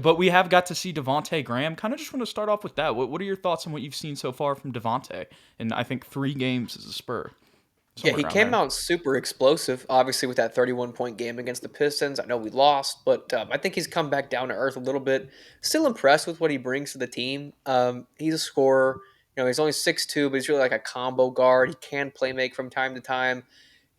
but we have got to see Devonte Graham. Kind of just want to start off with that. What are your thoughts on what you've seen so far from Devonte? In I think 3 games as a Spur, Yeah, somewhere he around came there. out super explosive, obviously, with that 31-point game against the Pistons. I know we lost, but I think he's come back down to earth a little bit. Still impressed with what he brings to the team. He's a scorer. He's only 6'2", but he's really like a combo guard. He can play make from time to time.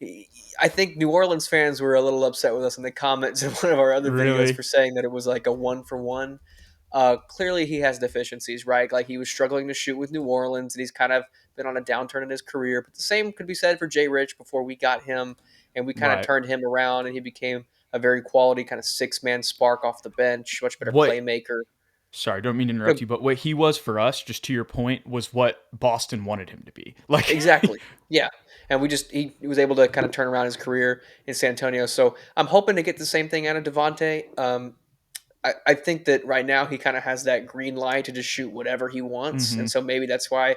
I think New Orleans fans were a little upset with us in the comments in one of our other videos Really? for saying that it was like a 1-for-1. Clearly, he has deficiencies, right? Like he was struggling to shoot with New Orleans, and he's kind of been on a downturn in his career. But the same could be said for Jay Rich before we got him, and we kind of Right. turned him around, and he became a very quality kind of six-man spark off the bench, much better What? playmaker. Sorry, don't mean to You interrupt know, you, but what he was for us, just to your point, was what Boston wanted him to be. Like, exactly, yeah. And he was able to kind of turn around his career in San Antonio. So I'm hoping to get the same thing out of Devonte. I think that right now he kind of has that green light to just shoot whatever he wants, hmm and so maybe that's why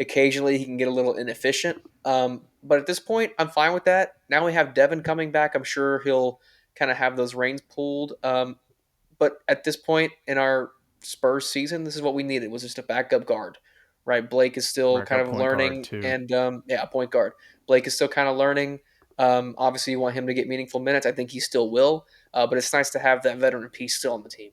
occasionally he can get a little inefficient. But at this point, I'm fine with that. Now we have Devin coming back. I'm sure he'll kind of have those reins pulled. But at this point in our Spurs season, this is what we needed, was just a backup guard, right? Blake is still kind backup of point guard learning, too. and yeah, point guard. Blake is still kind of learning. Obviously, you want him to get meaningful minutes. I think he still will. But it's nice to have that veteran piece still on the team.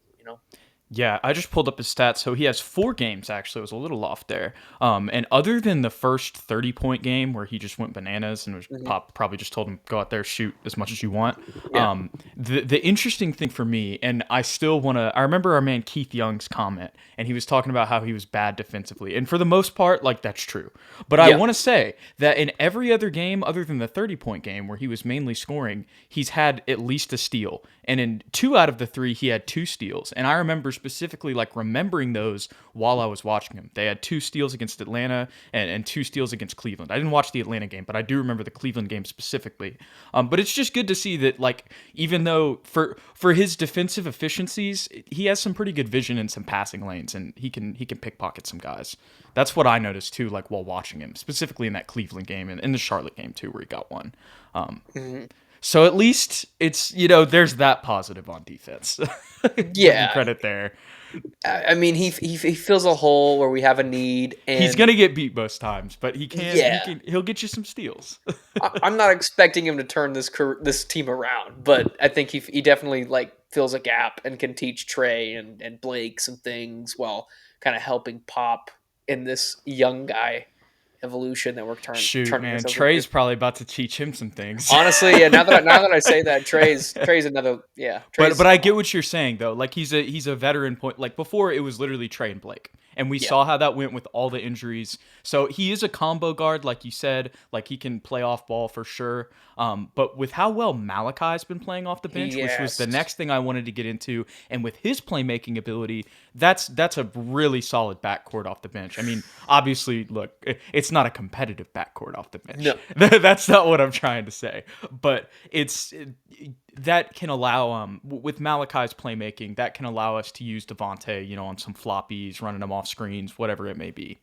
Yeah, I just pulled up his stats. So he has 4 games, actually. I was a little off there. And other than the first 30-point game where he just went bananas and was Hmm. Pop probably just told him, go out there, shoot as much as you want. Yeah. The interesting thing for me, and I still want to, I remember our man Keith Young's comment, and he was talking about how he was bad defensively. And for the most part, like, that's true. But I Yeah. want to say that in every other game, other than the 30-point game where he was mainly scoring, he's had at least a steal. And in 2 out of the 3, he had 2 steals. And I remember specifically like remembering those while I was watching him. They had 2 steals against Atlanta and 2 steals against Cleveland. I didn't watch the Atlanta game, but I do remember the Cleveland game specifically. But it's just good to see that, like, even though for his defensive efficiencies, he has some pretty good vision in some passing lanes, and he can pickpocket some guys. That's what I noticed too, like while watching him, specifically in that Cleveland game and in the Charlotte game too, where he got one. Um, Hmm. so at least it's, there's that positive on defense. Give him Yeah. credit there. I mean, he fills a hole where we have a need, He's and gonna get beat most times, but yeah, he'll get you some steals. I'm not expecting him to turn this team around, but I think he definitely like fills a gap and can teach Trey and Blake some things while kind of helping Pop in this young guy evolution that we're Shoot, turning man, ourselves into. Trey's probably about to teach him some things. Honestly, yeah. Now that I say that, Trey's another, yeah. But Trey's I get what you're saying though. Like he's a veteran point. Like before, it was literally Trey and Blake, and we yeah. saw how that went with all the injuries. So he is a combo guard, like you said. Like he can play off ball for sure. But with how well Malachi's been playing off the bench, which was the Yes. next thing I wanted to get into, and with his playmaking ability, that's a really solid backcourt off the bench. I mean, obviously, look, it's not a competitive backcourt off the bench. No. That's not what I'm trying to say. But that can allow with Malachi's playmaking, that can allow us to use Devonte, on some floppies, running them off screens, whatever it may be.